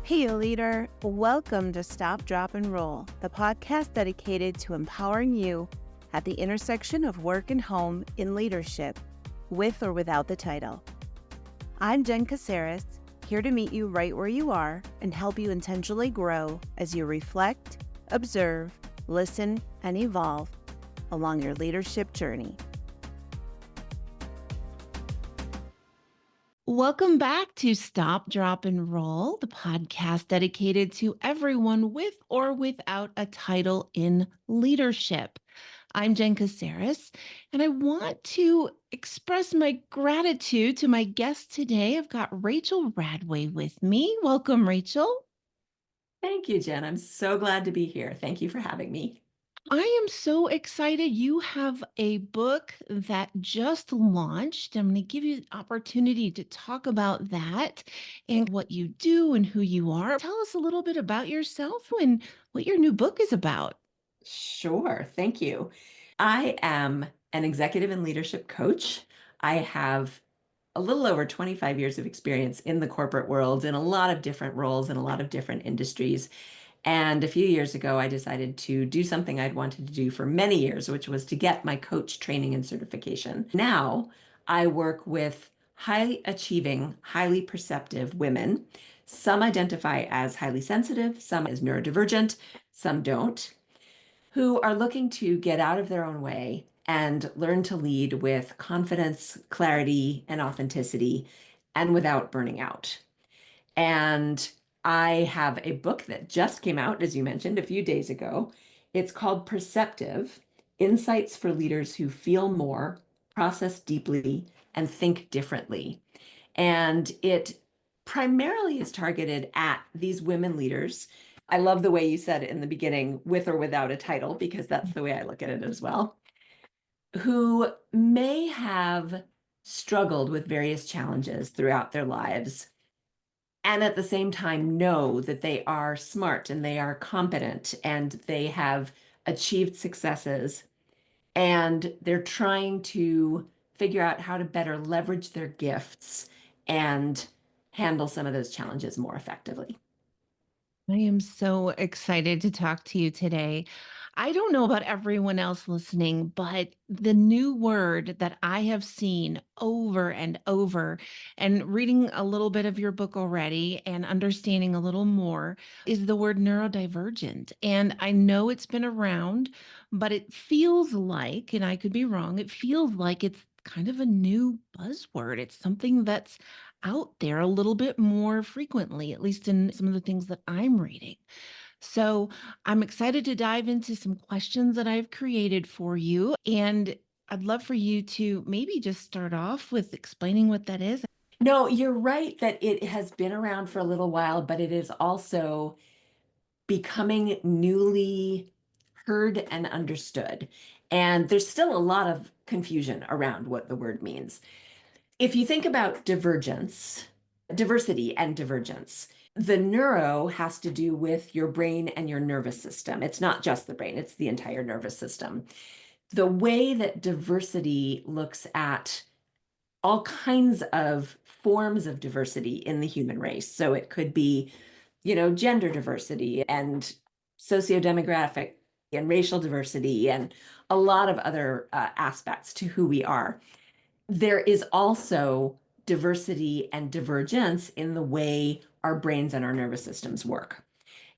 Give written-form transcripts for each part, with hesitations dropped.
Hey, leader. Welcome to Stop, Drop, and Roll, the podcast dedicated to empowering you at the intersection of work and home in leadership, with or without the title. I'm Jen Caceres, here to meet you right where you are and help you intentionally grow as you reflect, observe, listen, and evolve along your leadership journey. Welcome back to Stop, Drop, and Roll, the podcast dedicated to everyone with or without a title in leadership. I'm Jen Caceres, and I want to express my gratitude to my guest today. I've got Rachel Radway with me. Welcome, Rachel. Thank you, Jen. I'm so glad to be here. Thank you for having me. I am so excited. You have a book that just launched. I'm going to give you an opportunity to talk about that and what you do and who you are. Tell us a little bit about yourself and what your new book is about. Sure. Thank you. I am an executive and leadership coach. I have a little over 25 years of experience in the corporate world in a lot of different roles in a lot of different industries. And a few years ago, I decided to do something I'd wanted to do for many years, which was to get my coach training and certification. Now I work with highly achieving, highly perceptive women. Some identify as highly sensitive, some as neurodivergent, some don't, who are looking to get out of their own way and learn to lead with confidence, clarity, and authenticity, and without burning out. And I have a book that just came out, as you mentioned, a few days ago. It's called Perceptive: Insights for Leaders Who Feel More, Process Deeply, and Think Differently. And it primarily is targeted at these women leaders. I love the way you said in the beginning, with or without a title, because that's the way I look at it as well, who may have struggled with various challenges throughout their lives and at the same time know that they are smart and they are competent and they have achieved successes and they're trying to figure out how to better leverage their gifts and handle some of those challenges more effectively. I am so excited to talk to you today. I don't know about everyone else listening, but the new word that I have seen over and over, and reading a little bit of your book already and understanding a little more, is the word neurodivergent. And I know it's been around, but it feels like, and I could be wrong, it feels like it's kind of a new buzzword. It's something that's out there a little bit more frequently, at least in some of the things that I'm reading. So I'm excited to dive into some questions that I've created for you. And I'd love for you to maybe just start off with explaining what that is. No, you're right that it has been around for a little while, but it is also becoming newly heard and understood. And there's still a lot of confusion around what the word means. If you think about divergence, diversity and divergence, the neuro has to do with your brain and your nervous system. It's not just the brain, it's the entire nervous system. The way that diversity looks at all kinds of forms of diversity in the human race. So it could be, gender diversity and sociodemographic and racial diversity and a lot of other aspects to who we are. There is also diversity and divergence in the way our brains and our nervous systems work.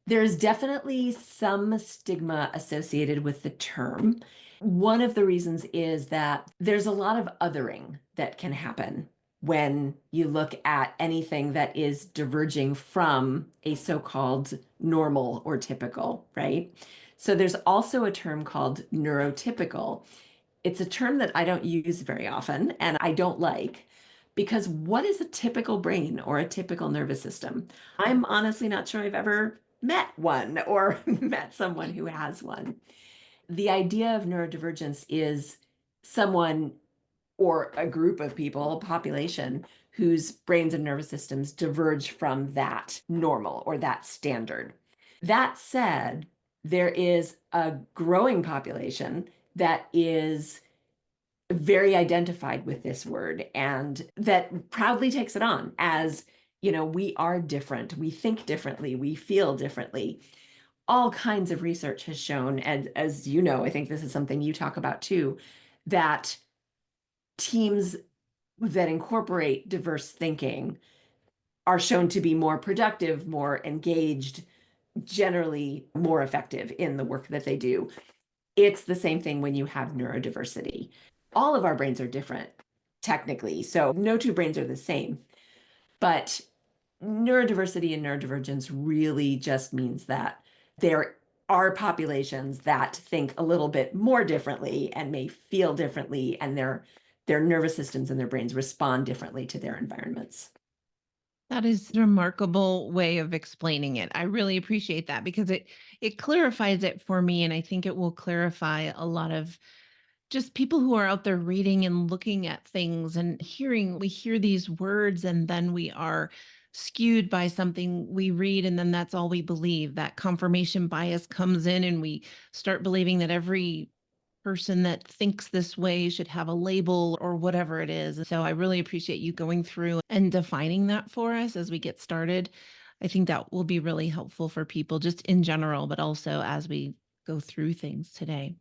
There's definitely some stigma associated with the term. One of the reasons is that there's a lot of othering that can happen when you look at anything that is diverging from a so-called normal or typical, right? So there's also a term called neurotypical. It's a term that I don't use very often and I don't like because what is a typical brain or a typical nervous system? I'm honestly not sure I've ever met one or met someone who has one. The idea of neurodivergence is someone or a group of people, a population, whose brains and nervous systems diverge from that normal or that standard. That said, there is a growing population that is very identified with this word and that proudly takes it on as We are different. We think differently. We feel differently. All kinds of research has shown, and as you know, I think this is something you talk about too, that teams that incorporate diverse thinking are shown to be more productive, more engaged, generally more effective in the work that they do. It's the same thing when you have neurodiversity. All of our brains are different, technically, so no two brains are the same. But neurodiversity and neurodivergence really just means that there are populations that think a little bit more differently and may feel differently, and their nervous systems and their brains respond differently to their environments. That is a remarkable way of explaining it. I really appreciate that because it clarifies it for me, and I think it will clarify a lot of just people who are out there reading and looking at things and hearing. We hear these words and then we are skewed by something we read, and then that's all we believe. That confirmation bias comes in and we start believing that every person that thinks this way should have a label or whatever it is. So I really appreciate you going through and defining that for us as we get started. I think that will be really helpful for people just in general, but also as we go through things today.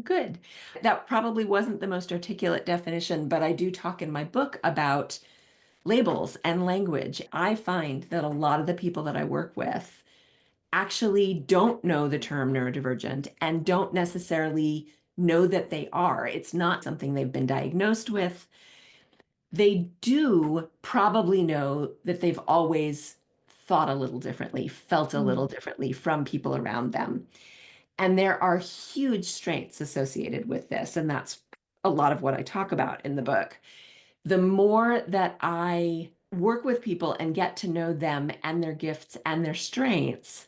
Good. That probably wasn't the most articulate definition, but I do talk in my book about labels and language. I find that a lot of the people that I work with actually don't know the term neurodivergent and don't necessarily know that they are. It's not something they've been diagnosed with. They do probably know that they've always thought a little differently, felt a little differently from people around them. And there are huge strengths associated with this. And that's a lot of what I talk about in the book. The more that I work with people and get to know them and their gifts and their strengths,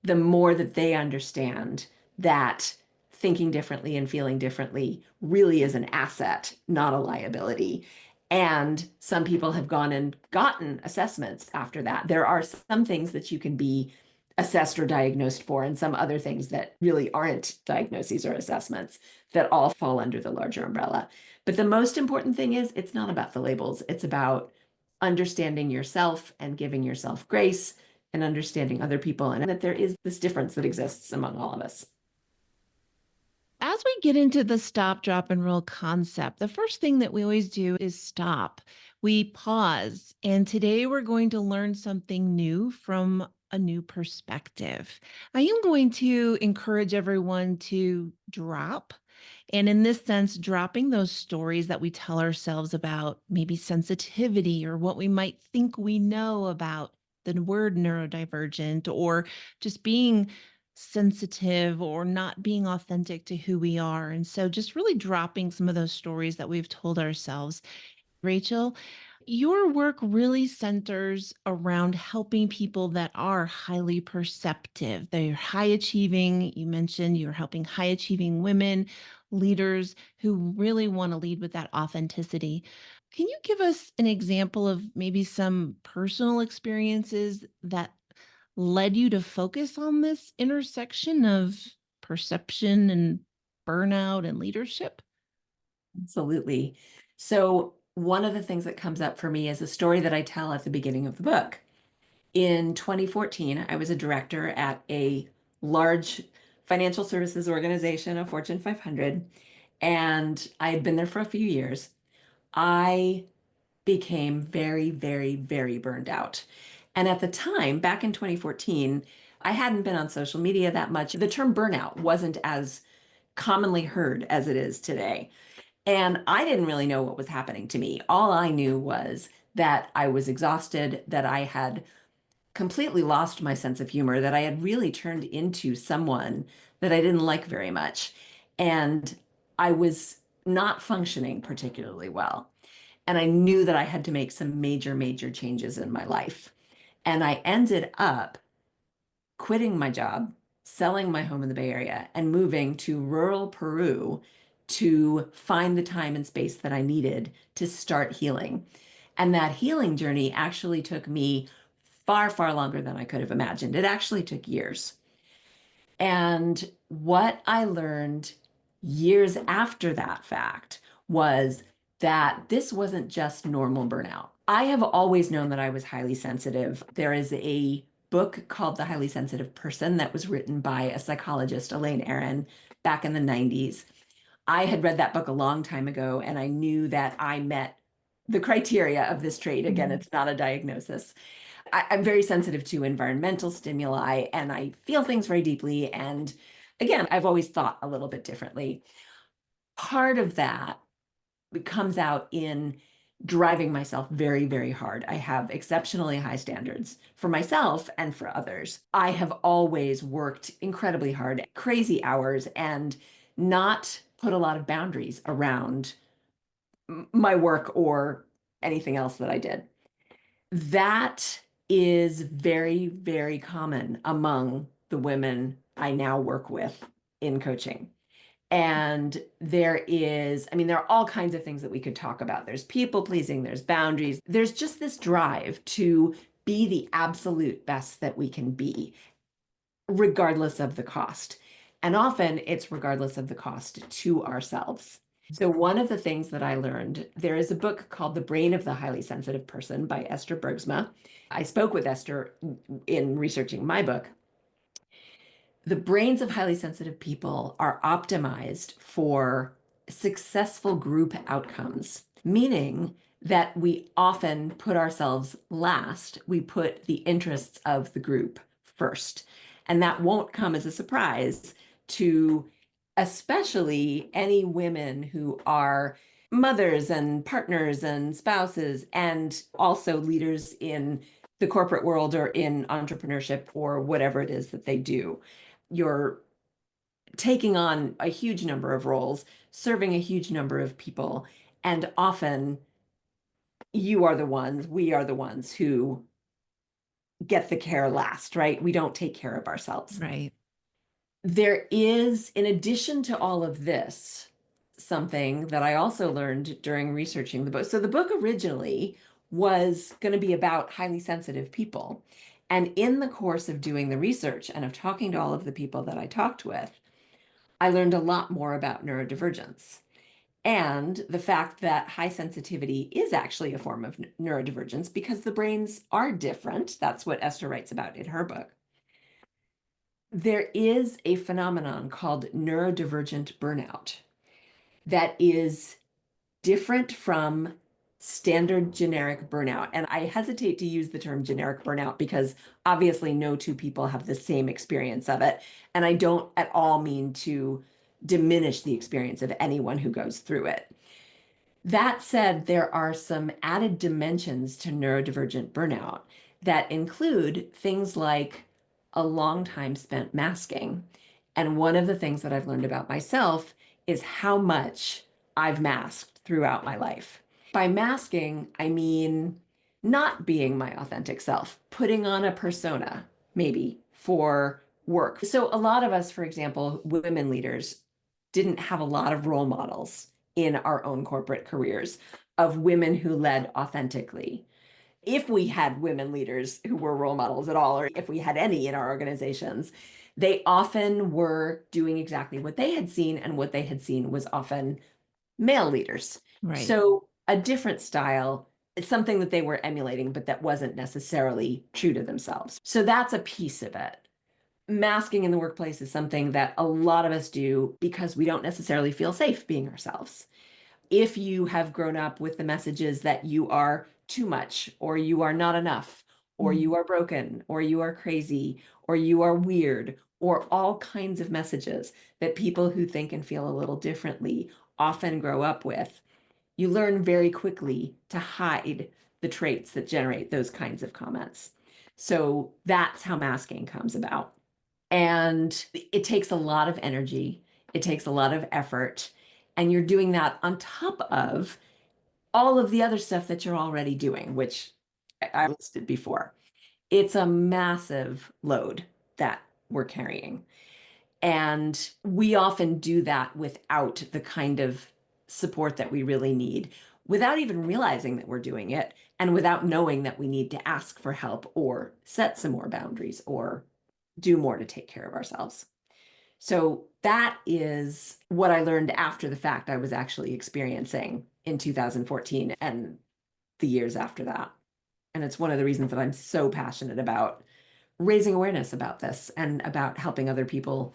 the more that they understand that thinking differently and feeling differently really is an asset, not a liability. And some people have gone and gotten assessments after that. There are some things that you can be assessed or diagnosed for, and some other things that really aren't diagnoses or assessments that all fall under the larger umbrella. But the most important thing is it's not about the labels, it's about understanding yourself and giving yourself grace and understanding other people, and that there is this difference that exists among all of us. As we get into the stop, drop, and roll concept, the first thing that we always do is stop. We pause. And today we're going to learn something new from a new perspective. I am going to encourage everyone to drop. And in this sense, dropping those stories that we tell ourselves about maybe sensitivity or what we might think we know about the word neurodivergent, or just being sensitive or not being authentic to who we are. And so just really dropping some of those stories that we've told ourselves. Rachel, your work really centers around helping people that are highly perceptive. They're high achieving. You mentioned you're helping high achieving women, leaders who really want to lead with that authenticity. Can you give us an example of maybe some personal experiences that led you to focus on this intersection of perception and burnout and leadership? Absolutely. So, one of the things that comes up for me is a story that I tell at the beginning of the book. In 2014, I was a director at a large financial services organization, a Fortune 500, and I had been there for a few years. I became very, very, very burned out. And at the time, back in 2014, I hadn't been on social media that much. The term burnout wasn't as commonly heard as it is today. And I didn't really know what was happening to me. All I knew was that I was exhausted, that I had completely lost my sense of humor, that I had really turned into someone that I didn't like very much. And I was not functioning particularly well. And I knew that I had to make some major, major changes in my life. And I ended up quitting my job, selling my home in the Bay Area, and moving to rural Peru to find the time and space that I needed to start healing. And that healing journey actually took me far, far longer than I could have imagined. It actually took years. And what I learned years after that fact was that this wasn't just normal burnout. I have always known that I was highly sensitive. There is a book called The Highly Sensitive Person that was written by a psychologist, Elaine Aron, back in the 90s. I had read that book a long time ago, and I knew that I met the criteria of this trait. Again, Mhm. it's not a diagnosis. I'm very sensitive to environmental stimuli, and I feel things very deeply. And again, I've always thought a little bit differently. Part of that comes out in driving myself very, very hard. I have exceptionally high standards for myself and for others. I have always worked incredibly hard, crazy hours, and not put a lot of boundaries around my work or anything else that I did. That is very, very common among the women I now work with in coaching. And there are all kinds of things that we could talk about. There's people pleasing, there's boundaries, there's just this drive to be the absolute best that we can be, regardless of the cost. And often it's regardless of the cost to ourselves. So, one of the things that I learned, there is a book called The Brain of the Highly Sensitive Person by Esther Bergsma. I spoke with Esther in researching my book. The brains of highly sensitive people are optimized for successful group outcomes, meaning that we often put ourselves last. We put the interests of the group first. And that won't come as a surprise to especially any women who are mothers and partners and spouses, and also leaders in the corporate world or in entrepreneurship or whatever it is that they do. You're taking on a huge number of roles, serving a huge number of people, and often we are the ones who get the care last, right? We don't take care of ourselves. Right. There is, in addition to all of this, something that I also learned during researching the book. So the book originally was going to be about highly sensitive people. And in the course of doing the research and of talking to all of the people that I talked with, I learned a lot more about neurodivergence and the fact that high sensitivity is actually a form of neurodivergence because the brains are different. That's what Esther writes about in her book. There is a phenomenon called neurodivergent burnout that is different from standard generic burnout. And I hesitate to use the term generic burnout because obviously no two people have the same experience of it. And I don't at all mean to diminish the experience of anyone who goes through it. That said, there are some added dimensions to neurodivergent burnout that include things like a long time spent masking. And one of the things that I've learned about myself is how much I've masked throughout my life. By masking, I mean not being my authentic self, putting on a persona, maybe for work. So, a lot of us, for example, women leaders, didn't have a lot of role models in our own corporate careers of women who led authentically. If we had women leaders who were role models at all, or if we had any in our organizations, they often were doing exactly what they had seen, and what they had seen was often male leaders. Right. So a different style, it's something that they were emulating, but that wasn't necessarily true to themselves. So that's a piece of it. Masking in the workplace is something that a lot of us do because we don't necessarily feel safe being ourselves. If you have grown up with the messages that you are too much, or you are not enough, or Mm. you are broken, or you are crazy, or you are weird, or all kinds of messages that people who think and feel a little differently often grow up with, you learn very quickly to hide the traits that generate those kinds of comments. So that's how masking comes about. And it takes a lot of energy, it takes a lot of effort, and you're doing that on top of all of the other stuff that you're already doing, which I listed before. It's a massive load that we're carrying. And we often do that without the kind of support that we really need, without even realizing that we're doing it, and without knowing that we need to ask for help or set some more boundaries or do more to take care of ourselves. So that is what I learned after the fact I was actually experiencing in 2014 and the years after that. And it's one of the reasons that I'm so passionate about raising awareness about this and about helping other people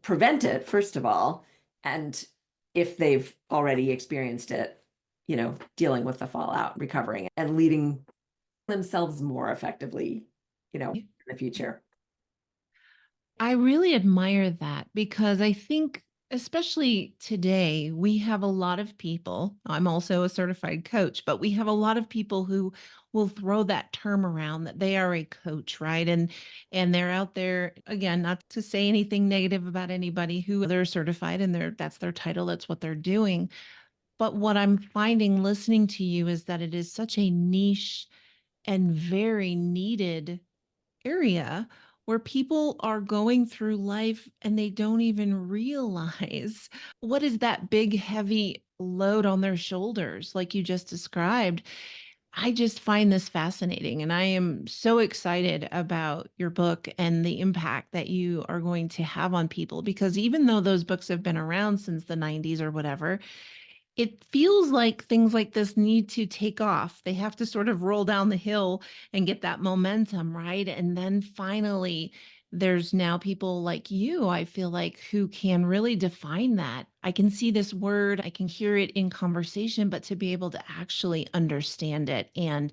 prevent it, first of all, and if they've already experienced it, dealing with the fallout, recovering, and leading themselves more effectively, in the future. I really admire that because I think, especially today, we have a lot of people. I'm also a certified coach, but we have a lot of people who will throw that term around that they are a coach, right? And they're out there again, not to say anything negative about anybody who they're certified and that's their title, that's what they're doing. But what I'm finding listening to you is that it is such a niche and very needed area where people are going through life and they don't even realize what is that big, heavy load on their shoulders, like you just described. I just find this fascinating. And I am so excited about your book and the impact that you are going to have on people. Because even though those books have been around since the 90s or whatever, it feels like things like this need to take off. They have to sort of roll down the hill and get that momentum, right? And then finally, there's now people like you, I feel like, who can really define that. I can see this word, I can hear it in conversation, but to be able to actually understand it and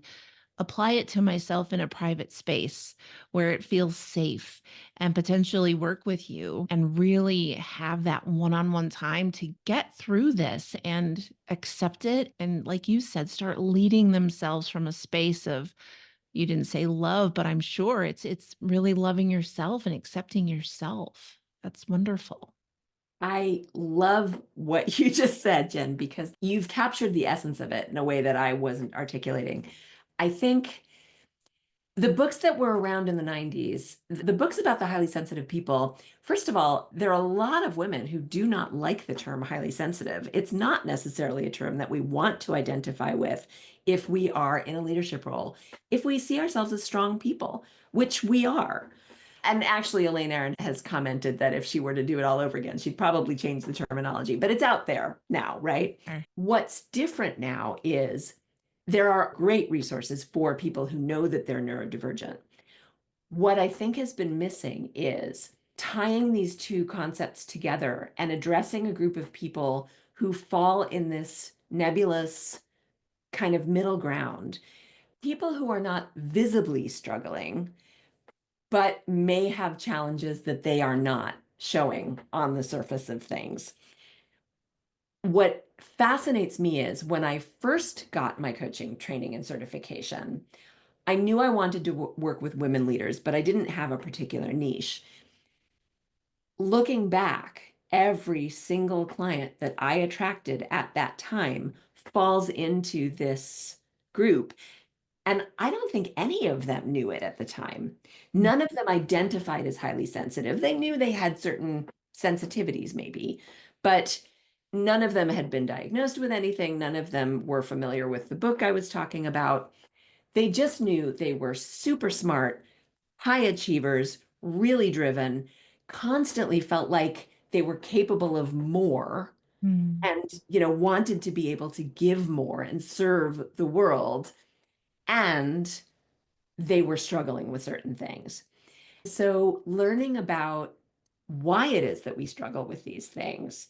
apply it to myself in a private space where it feels safe and potentially work with you and really have that one-on-one time to get through this and accept it and like you said start leading themselves from a space of you didn't say love but I'm sure it's really loving yourself and accepting yourself. That's wonderful. I love what you just said, Jen, because you've captured the essence of it in a way that I wasn't articulating. I think the books that were around in the 90s, the books about the highly sensitive people, first of all, there are a lot of women who do not like the term highly sensitive. It's not necessarily a term that we want to identify with if we are in a leadership role, if we see ourselves as strong people, which we are. And actually, Elaine Aron has commented that if she were to do it all over again, she'd probably change the terminology, but it's out there now, right? Sure. What's different now is there are great resources for people who know that they're neurodivergent. What I think has been missing is tying these two concepts together and addressing a group of people who fall in this nebulous kind of middle ground. People who are not visibly struggling, but may have challenges that they are not showing on the surface of things. What fascinates me is when I first got my coaching training and certification, I knew I wanted to work with women leaders, but I didn't have a particular niche. Looking back, every single client that I attracted at that time falls into this group. And I don't think any of them knew it at the time. Mm. None of them identified as highly sensitive. They knew they had certain sensitivities, maybe, but none of them had been diagnosed with anything. None of them were familiar with the book I was talking about. They just knew they were super smart, high achievers, really driven, constantly felt like they were capable of more Mm. and, wanted to be able to give more and serve the world. And they were struggling with certain things. So, learning about why it is that we struggle with these things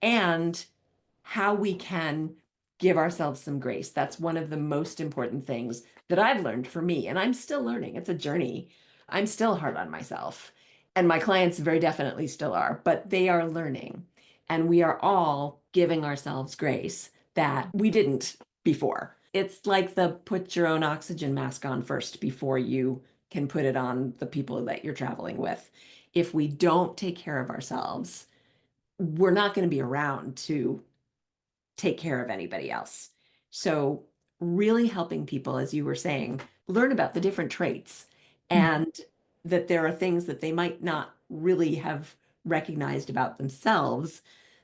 and how we can give ourselves some grace. That's one of the most important things that I've learned for me. And I'm still learning. It's a journey. I'm still hard on myself. And my clients very definitely still are, but they are learning. And we are all giving ourselves grace that we didn't before. It's like the put your own oxygen mask on first before you can put it on the people that you're traveling with. If we don't take care of ourselves, we're not going to be around to take care of anybody else. So, really helping people, as you were saying, learn about the different traits Mm. and that there are things that they might not really have recognized about themselves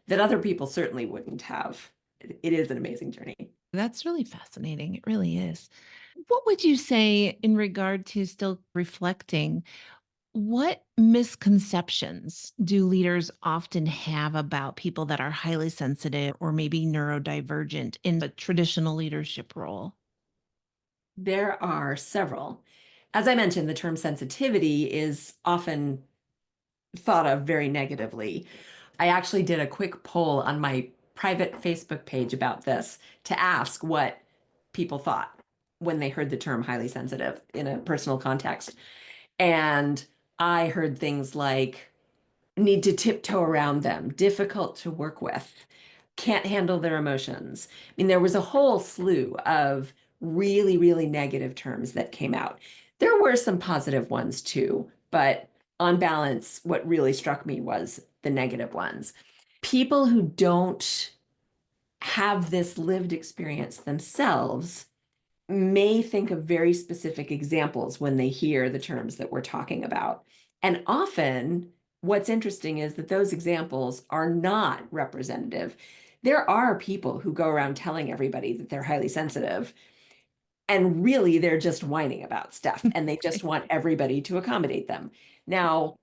that other people certainly wouldn't have. It is an amazing journey. That's really fascinating. It really is. What would you say in regard to still reflecting? What misconceptions do leaders often have about people that are highly sensitive or maybe neurodivergent in the traditional leadership role? There are several. As I mentioned, the term sensitivity is often thought of very negatively. I actually did a quick poll on my private Facebook page about this to ask what people thought when they heard the term highly sensitive in a personal context. And I heard things like need to tiptoe around them, difficult to work with, can't handle their emotions. I mean, there was a whole slew of really, really negative terms that came out. There were some positive ones too, but on balance, what really struck me was the negative ones. People who don't have this lived experience themselves may think of very specific examples when they hear the terms that we're talking about. And often, what's interesting is that those examples are not representative. There are people who go around telling everybody that they're highly sensitive, and really they're just whining about stuff and they just want everybody to accommodate them. Now,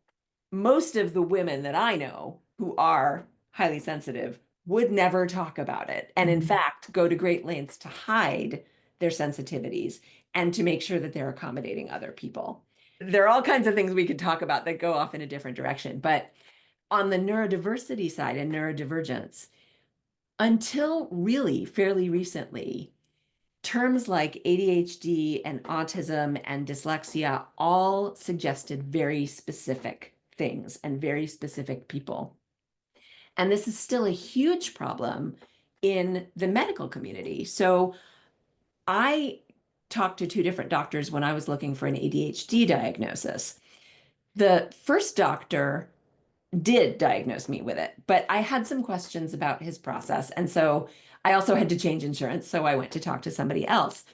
most of the women that I know who are highly sensitive would never talk about it. And in Mhm. fact, go to great lengths to hide their sensitivities and to make sure that they're accommodating other people. There are all kinds of things we could talk about that go off in a different direction. But on the neurodiversity side and neurodivergence, until really fairly recently, terms like ADHD and autism and dyslexia all suggested very specific things and very specific people. And this is still a huge problem in the medical community. So I talked to two different doctors when I was looking for an ADHD diagnosis. The first doctor did diagnose me with it, but I had some questions about his process. And so I also had to change insurance. So I went to talk to somebody else.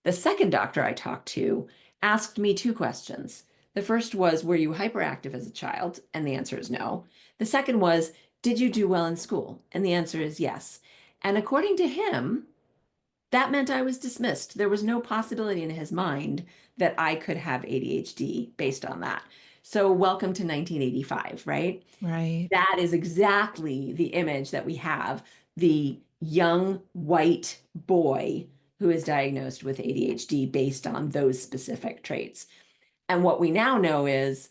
The second doctor I talked to asked me two questions. The first was, were you hyperactive as a child? And the answer is no. The second was, did you do well in school? And the answer is yes. And according to him, that meant I was dismissed. There was no possibility in his mind that I could have ADHD based on that. So, welcome to 1985, right? Right. That is exactly the image that we have, the young white boy who is diagnosed with ADHD based on those specific traits. And what we now know is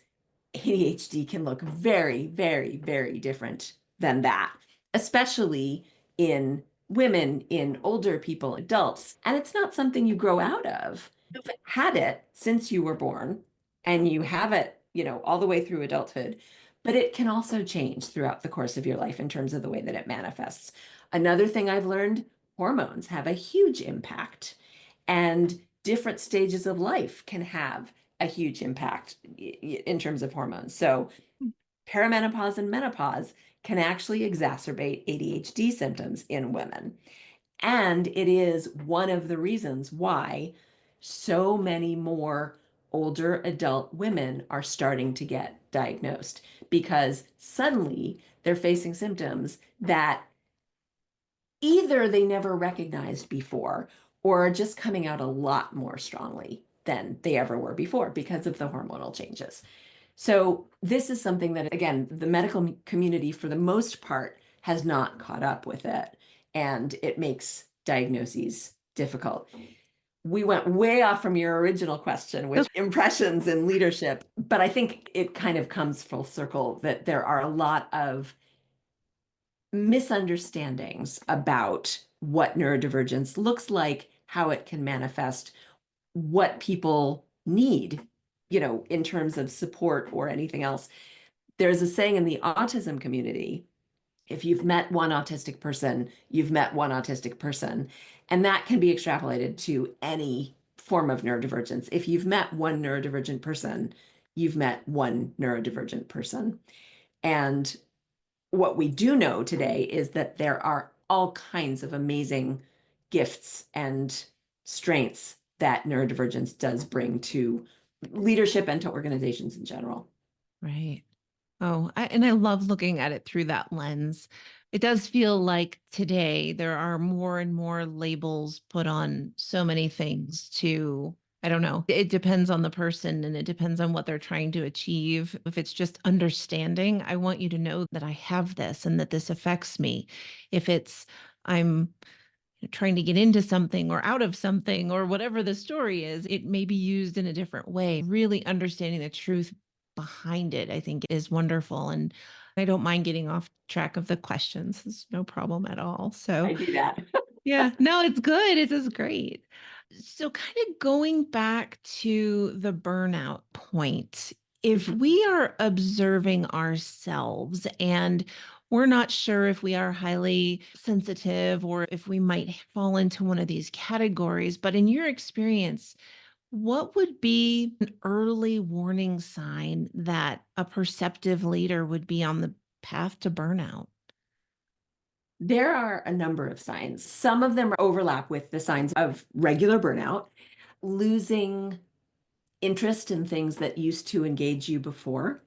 ADHD can look very, very, very different than that, especially in women, in older people, adults. And it's not something you grow out of. You've had it since you were born and you have it, all the way through adulthood, but it can also change throughout the course of your life in terms of the way that it manifests. Another thing I've learned, hormones have a huge impact, and different stages of life can have a huge impact in terms of hormones. So, perimenopause and menopause can actually exacerbate ADHD symptoms in women. And it is one of the reasons why so many more older adult women are starting to get diagnosed because suddenly they're facing symptoms that either they never recognized before or are just coming out a lot more strongly than they ever were before because of the hormonal changes. So, this is something that, again, the medical community, for the most part, has not caught up with it. And it makes diagnoses difficult. We went way off from your original question with impressions and leadership, but I think it kind of comes full circle that there are a lot of misunderstandings about what neurodivergence looks like, how it can manifest, what people need, in terms of support or anything else. There's a saying in the autism community, if you've met one autistic person, you've met one autistic person. And that can be extrapolated to any form of neurodivergence. If you've met one neurodivergent person, you've met one neurodivergent person. And what we do know today is that there are all kinds of amazing gifts and strengths that neurodivergence does bring to leadership and to organizations in general. Right. And I love looking at it through that lens. It does feel like today there are more and more labels put on so many things to I don't know. It depends on the person and it depends on what they're trying to achieve. If it's just understanding, I want you to know that I have this and that this affects me. If it's I'm trying to get into something or out of something or whatever the story is, it may be used in a different way. Really understanding the truth behind it, I think, is wonderful. And I don't mind getting off track of the questions. It's no problem at all. So, I do that. yeah, no, it's good. It is great. So, kind of going back to the burnout point, if Mhm. we are observing ourselves and we're not sure if we are highly sensitive or if we might fall into one of these categories, but in your experience, what would be an early warning sign that a perceptive leader would be on the path to burnout? There are a number of signs. Some of them overlap with the signs of regular burnout, losing interest in things that used to engage you before.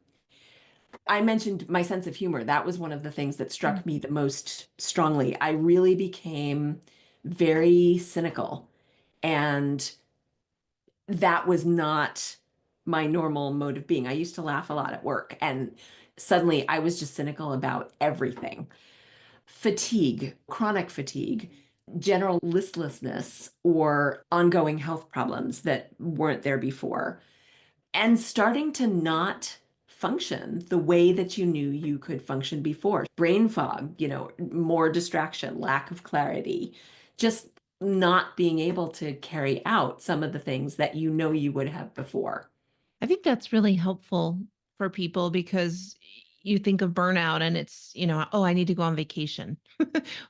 I mentioned my sense of humor. That was one of the things that struck me the most strongly. I really became very cynical, and that was not my normal mode of being. I used to laugh a lot at work, and suddenly I was just cynical about everything. Fatigue, chronic fatigue, general listlessness, or ongoing health problems that weren't there before, and starting to not function the way that you knew you could function before. Brain fog, more distraction, lack of clarity, just not being able to carry out some of the things that you know you would have before. I think that's really helpful for people because you think of burnout and it's, oh, I need to go on vacation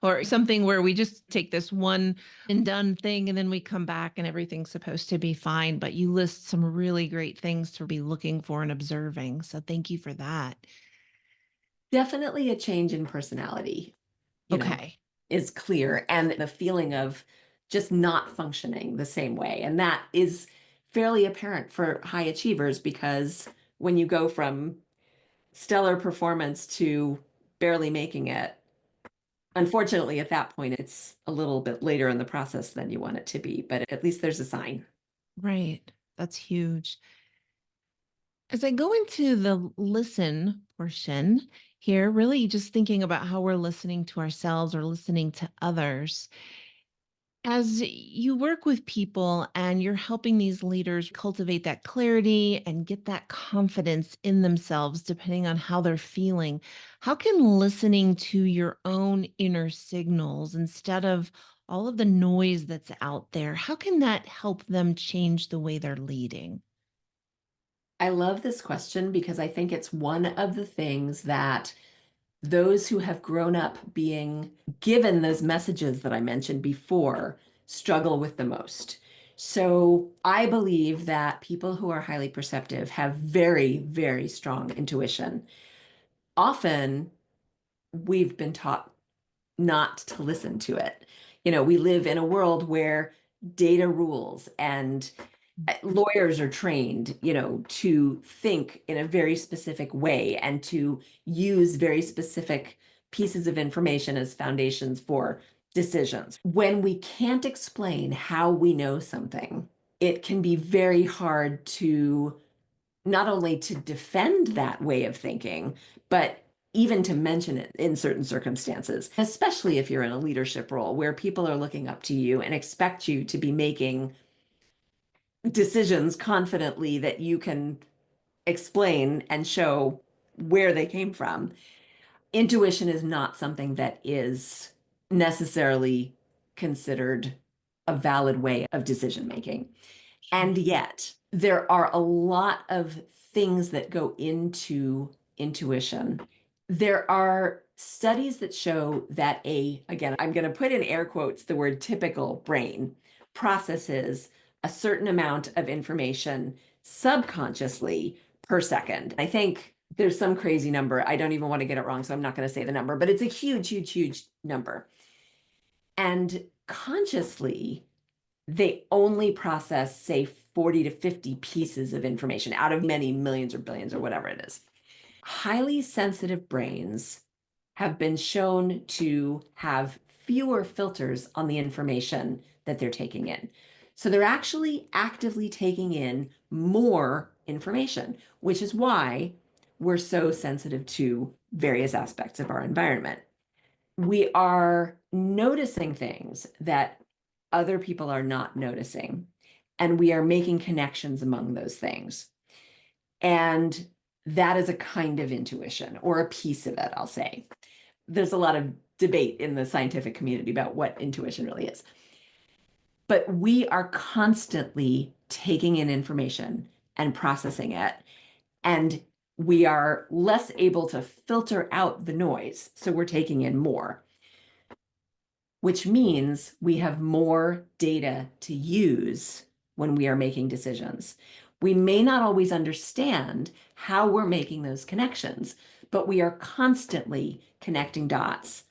or something where we just take this one and done thing and then we come back and everything's supposed to be fine. But you list some really great things to be looking for and observing. So thank you for that. Definitely a change in personality, you know, Okay. is clear, and the feeling of just not functioning the same way. And that is fairly apparent for high achievers because when you go from stellar performance to barely making it, unfortunately, at that point, it's a little bit later in the process than you want it to be, but at least there's a sign. Right. That's huge. As I go into the listen portion here, really just thinking about how we're listening to ourselves or listening to others. As you work with people and you're helping these leaders cultivate that clarity and get that confidence in themselves, depending on how they're feeling, how can listening to your own inner signals instead of all of the noise that's out there, how can that help them change the way they're leading? I love this question because I think it's one of the things that those who have grown up being given those messages that I mentioned before struggle with the most. So I believe that people who are highly perceptive have very, very strong intuition. Often we've been taught not to listen to it. We live in a world where data rules, and lawyers are trained, to think in a very specific way and to use very specific pieces of information as foundations for decisions. When we can't explain how we know something, it can be very hard to not only to defend that way of thinking, but even to mention it in certain circumstances, especially if you're in a leadership role where people are looking up to you and expect you to be making decisions confidently that you can explain and show where they came from. Intuition is not something that is necessarily considered a valid way of decision making. Sure. And yet, there are a lot of things that go into intuition. There are studies that show that again, I'm going to put in air quotes the word typical brain processes a certain amount of information subconsciously per second. I think there's some crazy number. I don't even want to get it wrong, so I'm not going to say the number, but it's a huge, huge, huge number. And consciously, they only process, say, 40 to 50 pieces of information out of many millions or billions or whatever it is. Highly sensitive brains have been shown to have fewer filters on the information that they're taking in. So they're actually actively taking in more information, which is why we're so sensitive to various aspects of our environment. We are noticing things that other people are not noticing, and we are making connections among those things. And that is a kind of intuition, or a piece of it, I'll say. There's a lot of debate in the scientific community about what intuition really is. But we are constantly taking in information and processing it. And we are less able to filter out the noise. So we're taking in more, which means we have more data to use when we are making decisions. We may not always understand how we're making those connections, but we are constantly connecting dots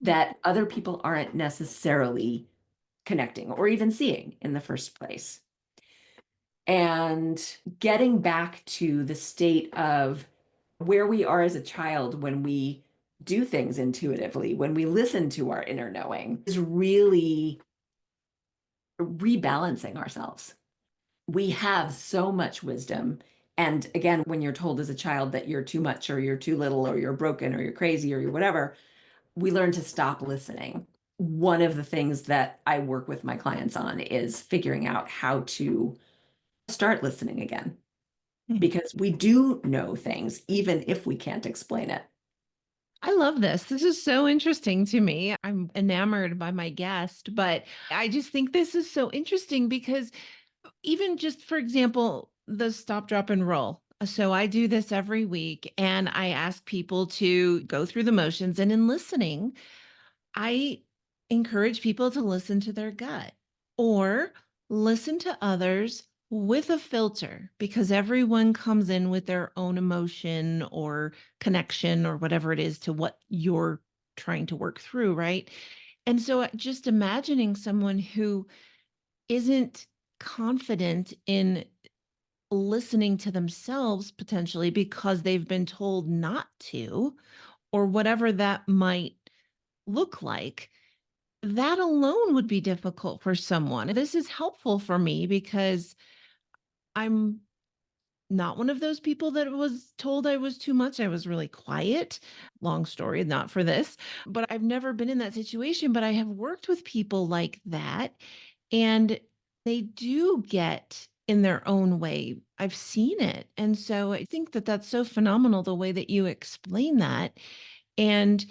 that other people aren't necessarily connecting or even seeing in the first place. And getting back to the state of where we are as a child when we do things intuitively, when we listen to our inner knowing, is really rebalancing ourselves. We have so much wisdom. And again, when you're told as a child that you're too much or you're too little or you're broken or you're crazy or you're whatever, we learn to stop listening. One of the things that I work with my clients on is figuring out how to start listening again, because we do know things, even if we can't explain it. I love this. This is so interesting to me. I'm enamored by my guest, but I just think this is so interesting because even just for example, the stop, drop, and roll. So I do this every week and I ask people to go through the motions. And in listening, I encourage people to listen to their gut or listen to others with a filter because everyone comes in with their own emotion or connection or whatever it is to what you're trying to work through, right? And so just imagining someone who isn't confident in listening to themselves potentially because they've been told not to, or whatever that might look like, that alone would be difficult for someone. This is helpful for me because I'm not one of those people that was told I was too much. I was really quiet. Long story, not for this, but I've never been in that situation. But I have worked with people like that, and they do get in their own way. I've seen it. And so I think that that's so phenomenal the way that you explain that. And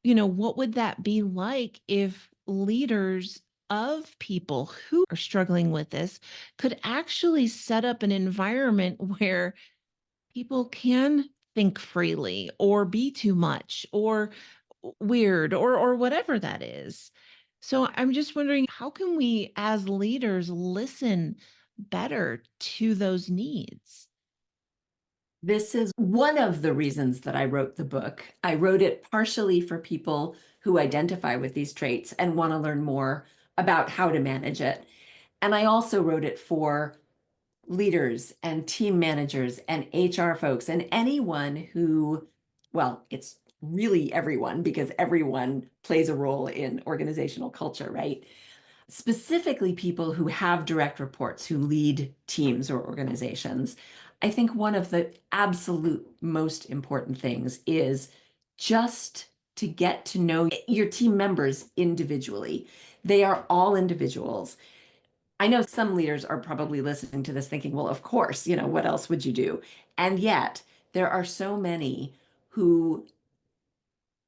what would that be like if leaders of people who are struggling with this could actually set up an environment where people can think freely or be too much or weird or whatever that is. So I'm just wondering, how can we as leaders listen better to those needs? This is one of the reasons that I wrote the book. I wrote it partially for people who identify with these traits and want to learn more about how to manage it. And I also wrote it for leaders and team managers and HR folks and anyone who, well, it's really everyone because everyone plays a role in organizational culture, right? Specifically people who have direct reports, who lead teams or organizations. I think one of the absolute most important things is just to get to know your team members individually. They are all individuals. I know some leaders are probably listening to this thinking, well, of course, what else would you do? And yet, there are so many who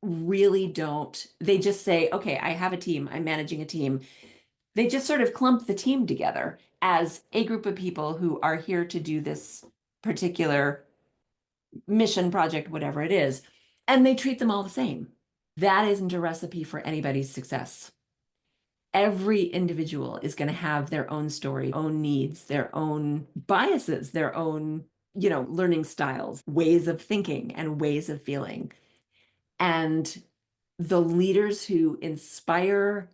really don't, they just say, okay, I have a team, I'm managing a team. They just sort of clump the team together as a group of people who are here to do this particular mission, project, whatever it is, and they treat them all the same. That isn't a recipe for anybody's success. Every individual is going to have their own story, own needs, their own biases, their own, learning styles, ways of thinking, and ways of feeling. And the leaders who inspire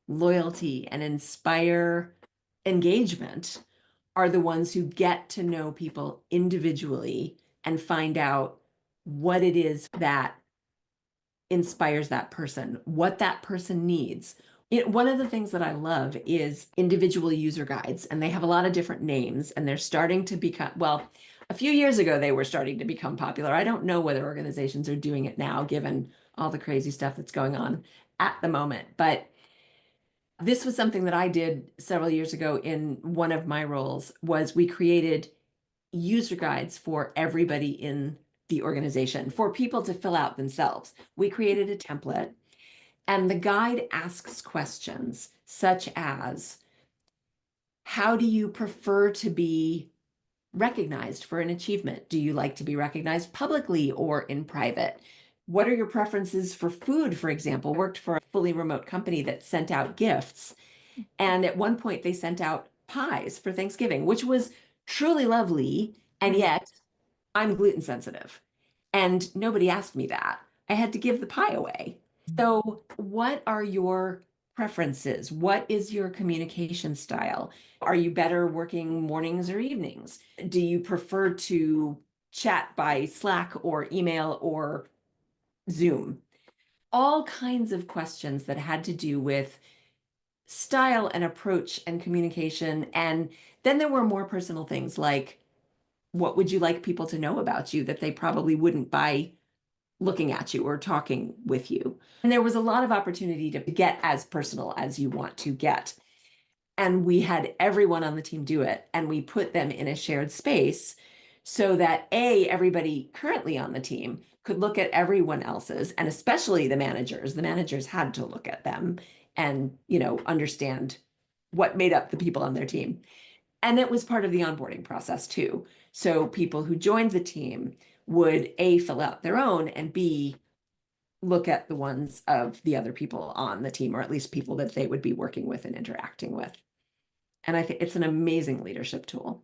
loyalty and inspire engagement are the ones who get to know people individually and find out what it is that inspires that person, what that person needs, One of the things that I love is individual user guides, and they have a lot of different names, and they're starting to become, well, a few years ago, they were starting to become popular. I don't know whether organizations are doing it now, given all the crazy stuff that's going on at the moment. But this was something that I did several years ago in one of my roles was we created user guides for everybody in the organization for people to fill out themselves. We created a template and the guide asks questions such as, how do you prefer to be recognized for an achievement? Do you like to be recognized publicly or in private? What are your preferences for food, for example? Worked for a fully remote company that sent out gifts. And at one point, they sent out pies for Thanksgiving, which was truly lovely. And Right. yet, I'm gluten sensitive. And nobody asked me that. I had to give the pie away. So, what are your preferences? What is your communication style? Are you better working mornings or evenings? Do you prefer to chat by Slack or email or Zoom? All kinds of questions that had to do with style and approach and communication. And then there were more personal things like, what would you like people to know about you that they probably wouldn't by looking at you or talking with you? And there was a lot of opportunity to get as personal as you want to get. And we had everyone on the team do it, and we put them in a shared space so that everybody currently on the team could look at everyone else's, and especially the managers. The managers had to look at them and, understand what made up the people on their team. And it was part of the onboarding process too. So people who joined the team would fill out their own, and look at the ones of the other people on the team, or at least people that they would be working with and interacting with. And I think it's an amazing leadership tool.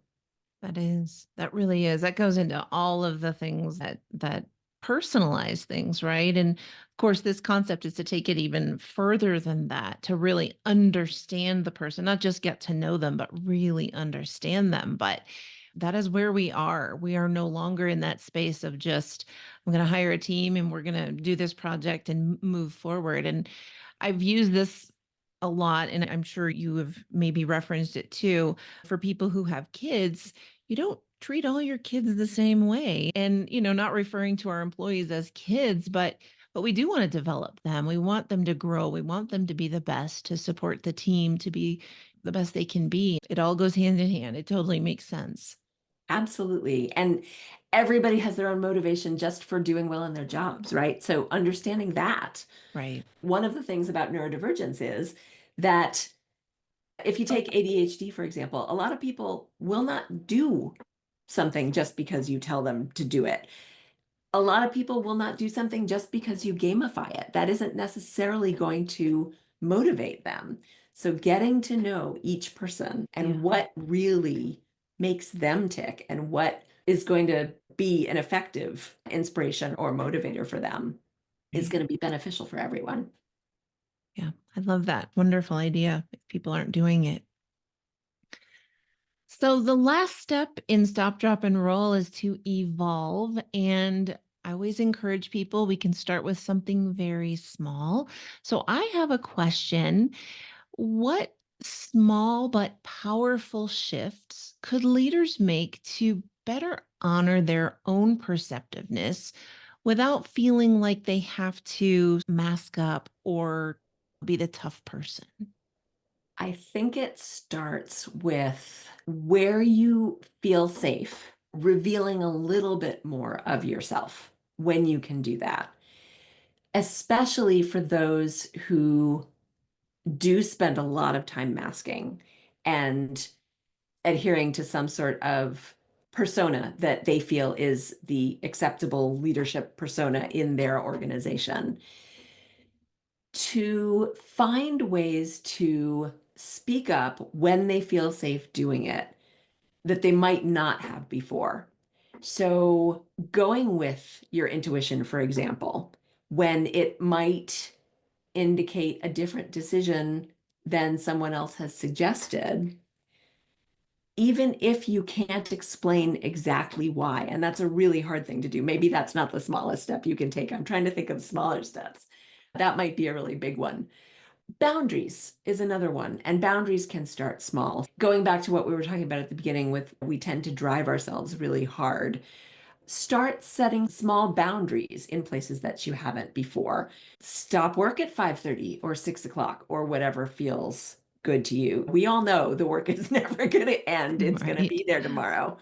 That is. That really is. That goes into all of the things that personalize things, right? And of course, this concept is to take it even further than that, to really understand the person, not just get to know them, but really understand them. But that is where we are. We are no longer in that space of just, I'm going to hire a team and we're going to do this project and move forward. And I've used this a lot, and I'm sure you have maybe referenced it too. For people who have kids, you don't treat all your kids the same way. And, not referring to our employees as kids, but we do want to develop them. We want them to grow. We want them to be the best, to support the team, to be the best they can be. It all goes hand in hand. It totally makes sense. Absolutely. And everybody has their own motivation just for doing well in their jobs, right? So understanding that, Right. one of the things about neurodivergence is that if you take ADHD, for example, a lot of people will not do something just because you tell them to do it. A lot of people will not do something just because you gamify it. That isn't necessarily going to motivate them. So getting to know each person Yeah. and what really makes them tick and what is going to be an effective inspiration or motivator for them is Right. going to be beneficial for everyone. Yeah. I love that. Wonderful idea if people aren't doing it. So the last step in stop, drop, and roll is to evolve. And I always encourage people, we can start with something very small. So I have a question. What small but powerful shifts could leaders make to better honor their own perceptiveness without feeling like they have to mask up or be the tough person? I think it starts with where you feel safe, revealing a little bit more of yourself when you can do that, especially for those who do spend a lot of time masking and adhering to some sort of persona that they feel is the acceptable leadership persona in their organization. To find ways to speak up when they feel safe doing it that they might not have before. So, going with your intuition, for example, when it might indicate a different decision than someone else has suggested, even if you can't explain exactly why. And that's a really hard thing to do. Maybe that's not the smallest step you can take. I'm trying to think of smaller steps. That might be a really big one. Boundaries is another one, and boundaries can start small. Going back to what we were talking about at the beginning with we tend to drive ourselves really hard. Start setting small boundaries in places that you haven't before. Stop work at 5:30 or 6 o'clock or whatever feels good to you. We all know the work is never going to end. It's going to Right. be there tomorrow.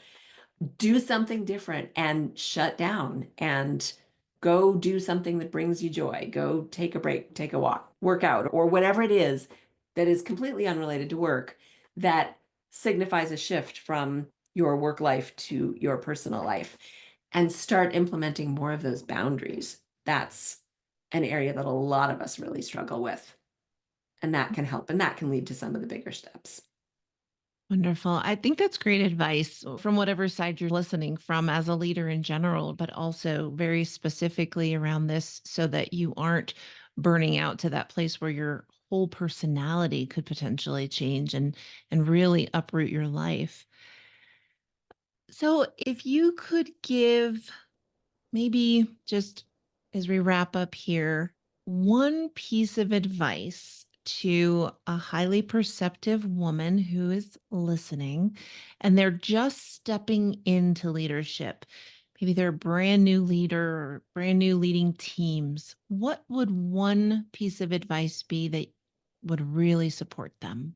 Do something different and shut down and go do something that brings you joy. Go take a break, take a walk, work out, or whatever it is that is completely unrelated to work that signifies a shift from your work life to your personal life and start implementing more of those boundaries. That's an area that a lot of us really struggle with. And that can help, and that can lead to some of the bigger steps. Wonderful. I think that's great advice from whatever side you're listening from as a leader in general, but also very specifically around this so that you aren't burning out to that place where your whole personality could potentially change and really uproot your life. So, if you could give maybe just as we wrap up here, one piece of advice to a highly perceptive woman who is listening and they're just stepping into leadership. Maybe they're a brand new leader or brand new leading teams. What would one piece of advice be that would really support them?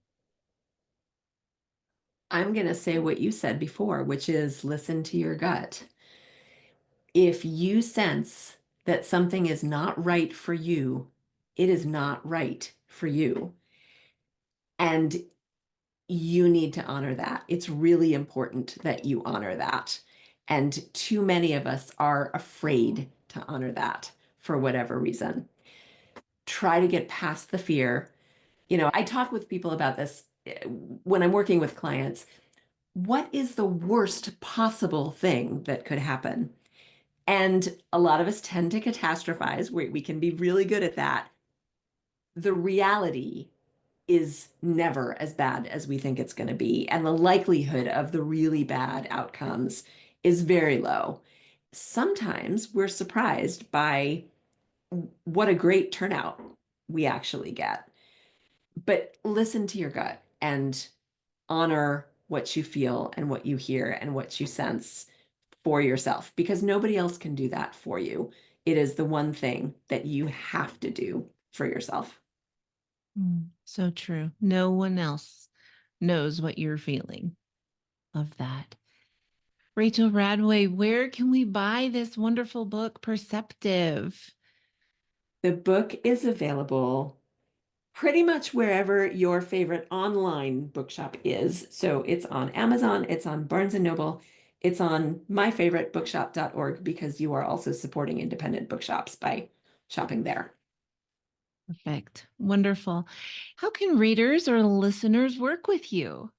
I'm going to say what you said before, which is listen to your gut. If you sense that something is not right for you, it is not right for you. And you need to honor that. It's really important that you honor that. And too many of us are afraid to honor that for whatever reason. Try to get past the fear. I talk with people about this when I'm working with clients. What is the worst possible thing that could happen? And a lot of us tend to catastrophize. We can be really good at that. The reality is never as bad as we think it's going to be. And the likelihood of the really bad outcomes is very low. Sometimes we're surprised by what a great turnout we actually get. But listen to your gut and honor what you feel and what you hear and what you sense for yourself because nobody else can do that for you. It is the one thing that you have to do for yourself. So true. No one else knows what you're feeling. Love that. Rachel Radway, where can we buy this wonderful book, Perceptive? The book is available pretty much wherever your favorite online bookshop is. So it's on Amazon, it's on Barnes and Noble, it's on myfavoritebookshop.org because you are also supporting independent bookshops by shopping there. Perfect. Wonderful. How can readers or listeners work with you?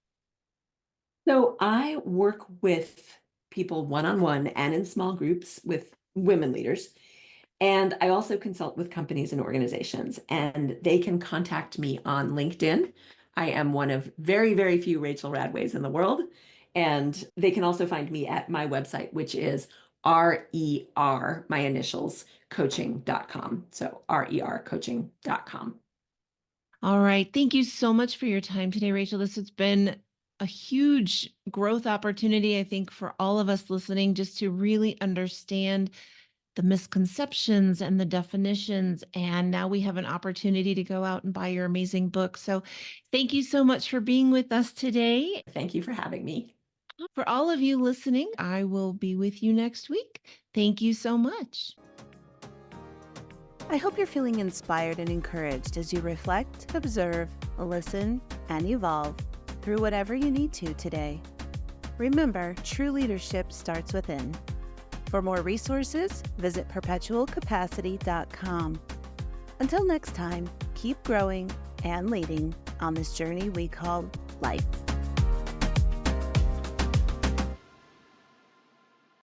So I work with people one on one and in small groups with women leaders. And I also consult with companies and organizations, and they can contact me on LinkedIn. I am one of very, very few Rachel Radways in the world. And they can also find me at my website, which is RER, my initials, coaching.com. So RER coaching.com. All right. Thank you so much for your time today, Rachel. This has been a huge growth opportunity, I think, for all of us listening, just to really understand the misconceptions and the definitions. And now we have an opportunity to go out and buy your amazing book. So thank you so much for being with us today. Thank you for having me. For all of you listening, I will be with you next week. Thank you so much. I hope you're feeling inspired and encouraged as you reflect, observe, listen, and evolve through whatever you need to today. Remember, true leadership starts within. For more resources, visit perpetualcapacity.com. Until next time, keep growing and leading on this journey we call life.